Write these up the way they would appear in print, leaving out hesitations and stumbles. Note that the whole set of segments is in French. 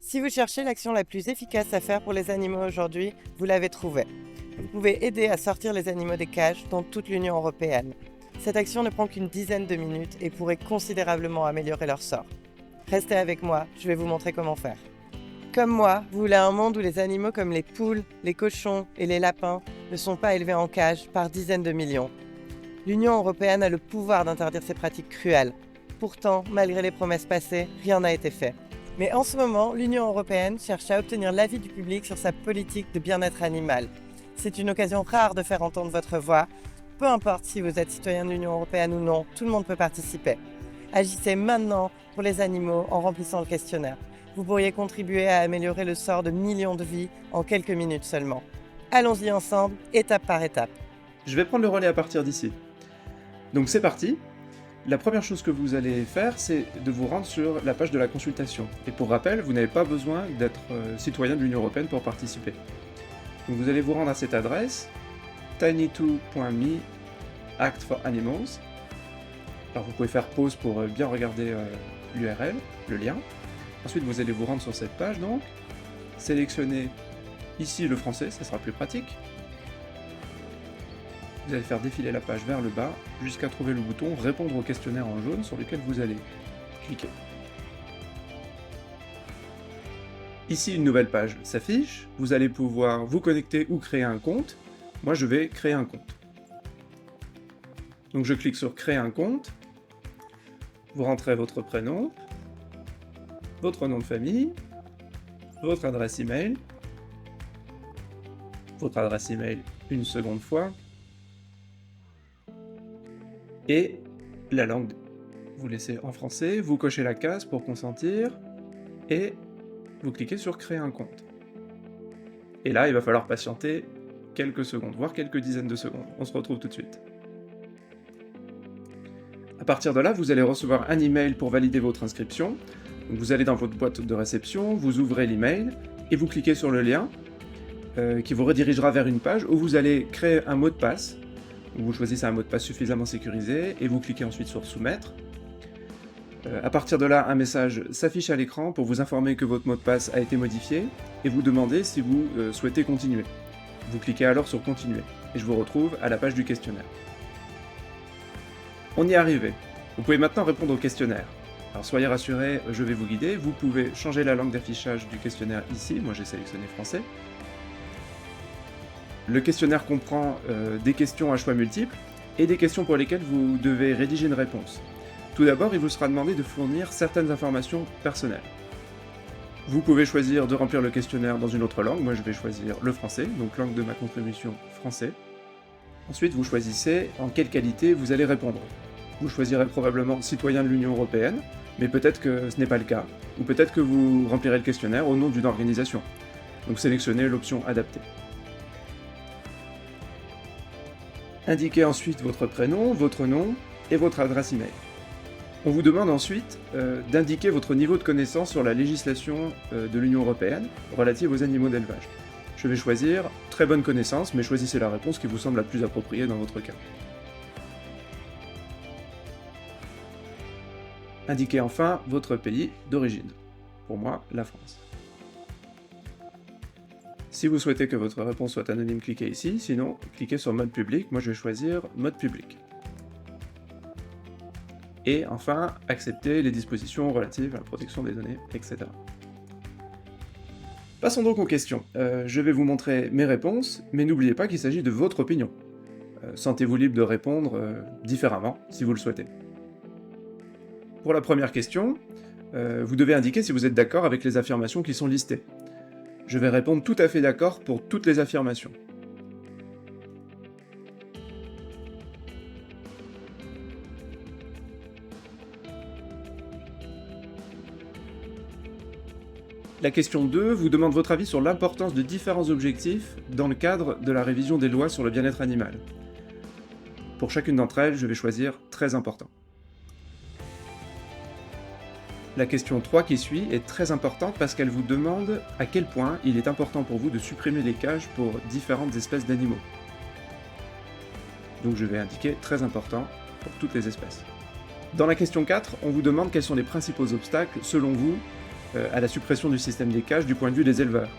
Si vous cherchez l'action la plus efficace à faire pour les animaux aujourd'hui, vous l'avez trouvée. Vous pouvez aider à sortir les animaux des cages dans toute l'Union européenne. Cette action ne prend qu'une dizaine de minutes et pourrait considérablement améliorer leur sort. Restez avec moi, je vais vous montrer comment faire. Comme moi, vous voulez un monde où les animaux comme les poules, les cochons et les lapins ne sont pas élevés en cage par dizaines de millions. L'Union européenne a le pouvoir d'interdire ces pratiques cruelles. Pourtant, malgré les promesses passées, rien n'a été fait. Mais en ce moment, l'Union européenne cherche à obtenir l'avis du public sur sa politique de bien-être animal. C'est une occasion rare de faire entendre votre voix. Peu importe si vous êtes citoyen de l'Union européenne ou non, tout le monde peut participer. Agissez maintenant pour les animaux en remplissant le questionnaire. Vous pourriez contribuer à améliorer le sort de millions de vies en quelques minutes seulement. Allons-y ensemble, étape par étape. Je vais prendre le relais à partir d'ici. Donc c'est parti. La première chose que vous allez faire, c'est de vous rendre sur la page de la consultation. Et pour rappel, vous n'avez pas besoin d'être citoyen de l'Union européenne pour participer. Donc vous allez vous rendre à cette adresse, tiny2.me Act for Animals. Alors vous pouvez faire pause pour bien regarder l'URL, le lien. Ensuite vous allez vous rendre sur cette page donc, sélectionner ici le français, ça sera plus pratique. Vous allez faire défiler la page vers le bas jusqu'à trouver le bouton répondre au questionnaire en jaune sur lequel vous allez cliquer. Ici une nouvelle page s'affiche, vous allez pouvoir vous connecter ou créer un compte. Moi je vais créer un compte. Donc je clique sur créer un compte, vous rentrez votre prénom, votre nom de famille, votre adresse email une seconde fois, et la langue. Vous laissez en français, vous cochez la case pour consentir, et vous cliquez sur créer un compte. Et là, il va falloir patienter quelques secondes, voire quelques dizaines de secondes. On se retrouve tout de suite. À partir de là, vous allez recevoir un email pour valider votre inscription. Donc vous allez dans votre boîte de réception, vous ouvrez l'email, et vous cliquez sur le lien, qui vous redirigera vers une page où vous allez créer un mot de passe. Vous choisissez un mot de passe suffisamment sécurisé et vous cliquez ensuite sur soumettre. À partir de là, un message s'affiche à l'écran pour vous informer que votre mot de passe a été modifié et vous demander si vous souhaitez continuer. Vous cliquez alors sur continuer et je vous retrouve à la page du questionnaire. On y est arrivé. Vous pouvez maintenant répondre au questionnaire. Alors soyez rassurés, je vais vous guider. Vous pouvez changer la langue d'affichage du questionnaire ici. Moi j'ai sélectionné français. Le questionnaire comprend des questions à choix multiples et des questions pour lesquelles vous devez rédiger une réponse. Tout d'abord, il vous sera demandé de fournir certaines informations personnelles. Vous pouvez choisir de remplir le questionnaire dans une autre langue. Moi, je vais choisir le français, donc langue de ma contribution français. Ensuite, vous choisissez en quelle qualité vous allez répondre. Vous choisirez probablement citoyen de l'Union européenne, mais peut-être que ce n'est pas le cas. Ou peut-être que vous remplirez le questionnaire au nom d'une organisation. Donc sélectionnez l'option adaptée. Indiquez ensuite votre prénom, votre nom et votre adresse email. On vous demande ensuite d'indiquer votre niveau de connaissance sur la législation de l'Union européenne relative aux animaux d'élevage. Je vais choisir très bonne connaissance, mais choisissez la réponse qui vous semble la plus appropriée dans votre cas. Indiquez enfin votre pays d'origine. Pour moi, la France. Si vous souhaitez que votre réponse soit anonyme, cliquez ici, sinon cliquez sur mode public, moi je vais choisir mode public. Et enfin, accepter les dispositions relatives à la protection des données, etc. Passons donc aux questions. Je vais vous montrer mes réponses, mais n'oubliez pas qu'il s'agit de votre opinion. Sentez-vous libre de répondre différemment, si vous le souhaitez. Pour la première question, vous devez indiquer si vous êtes d'accord avec les affirmations qui sont listées. Je vais répondre tout à fait d'accord pour toutes les affirmations. La question 2 vous demande votre avis sur l'importance de différents objectifs dans le cadre de la révision des lois sur le bien-être animal. Pour chacune d'entre elles, je vais choisir très important. La question 3 qui suit est très importante parce qu'elle vous demande à quel point il est important pour vous de supprimer les cages pour différentes espèces d'animaux. Donc je vais indiquer très important pour toutes les espèces. Dans la question 4, on vous demande quels sont les principaux obstacles, selon vous, à la suppression du système des cages du point de vue des éleveurs.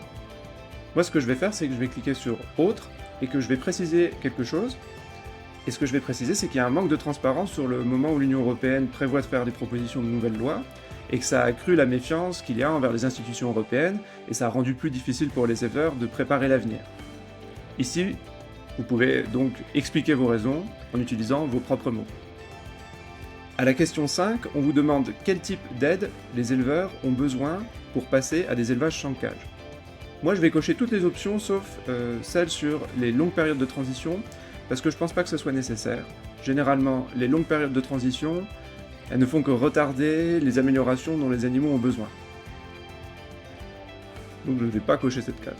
Moi, ce que je vais faire, c'est que je vais cliquer sur « Autre » et que je vais préciser quelque chose. Et ce que je vais préciser, c'est qu'il y a un manque de transparence sur le moment où l'Union européenne prévoit de faire des propositions de nouvelles lois, et que ça a accru la méfiance qu'il y a envers les institutions européennes, et ça a rendu plus difficile pour les éleveurs de préparer l'avenir. Ici, vous pouvez donc expliquer vos raisons en utilisant vos propres mots. À la question 5, on vous demande quel type d'aide les éleveurs ont besoin pour passer à des élevages sans cage. Moi, je vais cocher toutes les options sauf celles sur les longues périodes de transition, parce que je pense pas que ce soit nécessaire. Généralement, les longues périodes de transition, elles ne font que retarder les améliorations dont les animaux ont besoin. Donc je ne vais pas cocher cette case.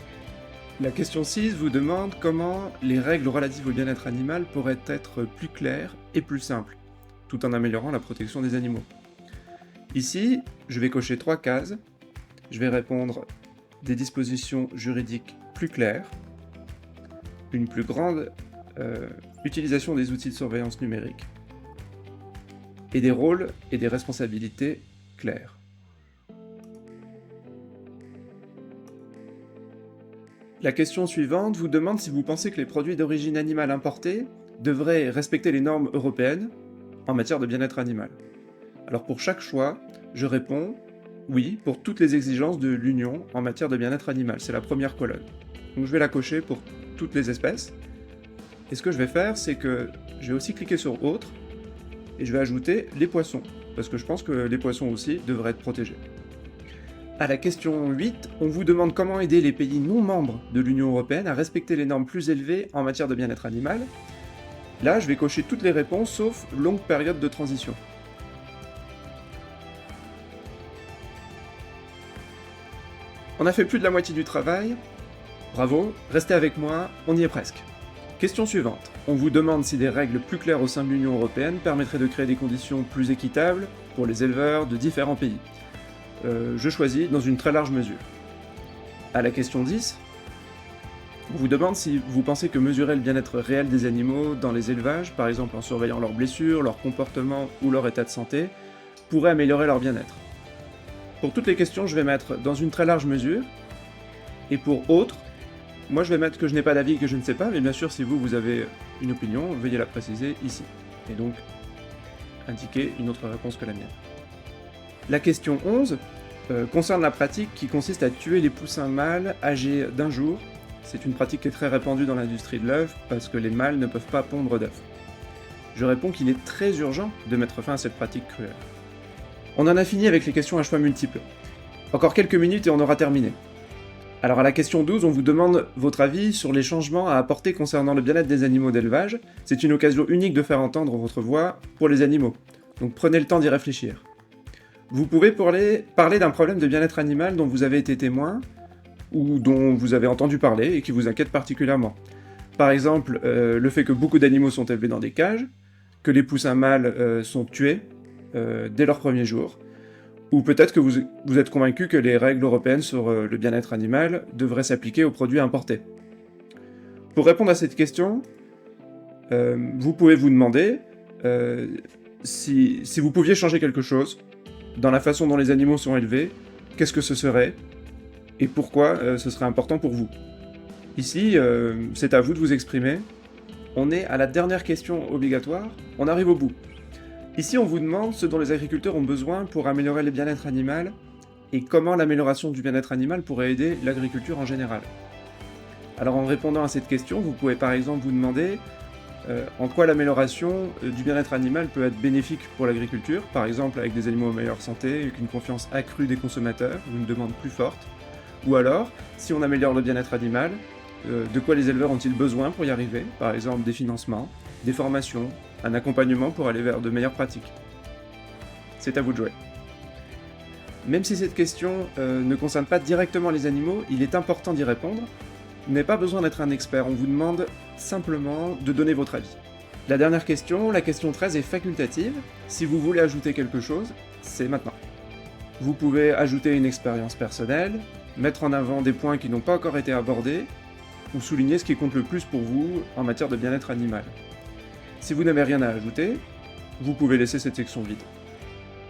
La question 6 vous demande comment les règles relatives au bien-être animal pourraient être plus claires et plus simples, tout en améliorant la protection des animaux. Ici, je vais cocher 3 cases. Je vais répondre des dispositions juridiques plus claires, une plus grande utilisation des outils de surveillance numérique, et des rôles et des responsabilités clairs. La question suivante vous demande si vous pensez que les produits d'origine animale importés devraient respecter les normes européennes en matière de bien-être animal. Alors pour chaque choix, je réponds oui pour toutes les exigences de l'Union en matière de bien-être animal. C'est la première colonne. Donc je vais la cocher pour toutes les espèces. Et ce que je vais faire, c'est que je vais aussi cliquer sur Autre et je vais ajouter les poissons, parce que je pense que les poissons aussi devraient être protégés. À la question 8, on vous demande comment aider les pays non membres de l'Union européenne à respecter les normes plus élevées en matière de bien-être animal. Là, je vais cocher toutes les réponses sauf longue période de transition. On a fait plus de la moitié du travail. Bravo, restez avec moi, on y est presque. Question suivante. On vous demande si des règles plus claires au sein de l'Union européenne permettraient de créer des conditions plus équitables pour les éleveurs de différents pays. Je choisis dans une très large mesure. À la question 10, on vous demande si vous pensez que mesurer le bien-être réel des animaux dans les élevages, par exemple en surveillant leurs blessures, leur comportement ou leur état de santé, pourrait améliorer leur bien-être. Pour toutes les questions, je vais mettre dans une très large mesure, et pour autres, moi je vais mettre que je n'ai pas d'avis et que je ne sais pas, mais bien sûr si vous avez une opinion, veuillez la préciser ici. Et donc, indiquer une autre réponse que la mienne. La question 11 concerne la pratique qui consiste à tuer les poussins mâles âgés d'1 jour. C'est une pratique qui est très répandue dans l'industrie de l'œuf parce que les mâles ne peuvent pas pondre d'œufs. Je réponds qu'il est très urgent de mettre fin à cette pratique cruelle. On en a fini avec les questions à choix multiples. Encore quelques minutes et on aura terminé. Alors à la question 12, on vous demande votre avis sur les changements à apporter concernant le bien-être des animaux d'élevage. C'est une occasion unique de faire entendre votre voix pour les animaux. Donc prenez le temps d'y réfléchir. Vous pouvez parler d'un problème de bien-être animal dont vous avez été témoin, ou dont vous avez entendu parler et qui vous inquiète particulièrement. Par exemple, le fait que beaucoup d'animaux sont élevés dans des cages, que les poussins mâles sont tués dès leur premier jour, ou peut-être que vous êtes convaincu que les règles européennes sur le bien-être animal devraient s'appliquer aux produits importés. Pour répondre à cette question, vous pouvez vous demander si vous pouviez changer quelque chose dans la façon dont les animaux sont élevés, qu'est-ce que ce serait, et pourquoi ce serait important pour vous. Ici, c'est à vous de vous exprimer. On est à la dernière question obligatoire, on arrive au bout. Ici, on vous demande ce dont les agriculteurs ont besoin pour améliorer le bien-être animal, et comment l'amélioration du bien-être animal pourrait aider l'agriculture en général. Alors en répondant à cette question, vous pouvez par exemple vous demander en quoi l'amélioration du bien-être animal peut être bénéfique pour l'agriculture, par exemple avec des animaux en meilleure santé, avec une confiance accrue des consommateurs, ou une demande plus forte. Ou alors, si on améliore le bien-être animal, de quoi les éleveurs ont-ils besoin pour y arriver, par exemple des financements, des formations, un accompagnement pour aller vers de meilleures pratiques. C'est à vous de jouer. Même si cette question ne concerne pas directement les animaux, il est important d'y répondre. Vous n'avez pas besoin d'être un expert, on vous demande simplement de donner votre avis. La dernière question, la question 13, est facultative. Si vous voulez ajouter quelque chose, c'est maintenant. Vous pouvez ajouter une expérience personnelle, mettre en avant des points qui n'ont pas encore été abordés, ou souligner ce qui compte le plus pour vous en matière de bien-être animal. Si vous n'avez rien à ajouter, vous pouvez laisser cette section vide.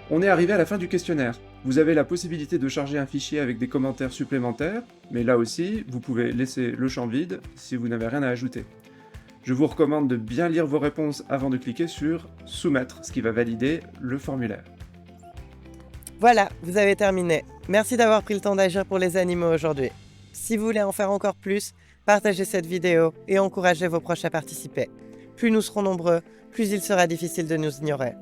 On est arrivé à la fin du questionnaire. Vous avez la possibilité de charger un fichier avec des commentaires supplémentaires, mais là aussi, vous pouvez laisser le champ vide si vous n'avez rien à ajouter. Je vous recommande de bien lire vos réponses avant de cliquer sur « Soumettre », ce qui va valider le formulaire. Voilà, vous avez terminé. Merci d'avoir pris le temps d'agir pour les animaux aujourd'hui. Si vous voulez en faire encore plus, partagez cette vidéo et encouragez vos proches à participer. Plus nous serons nombreux, plus il sera difficile de nous ignorer.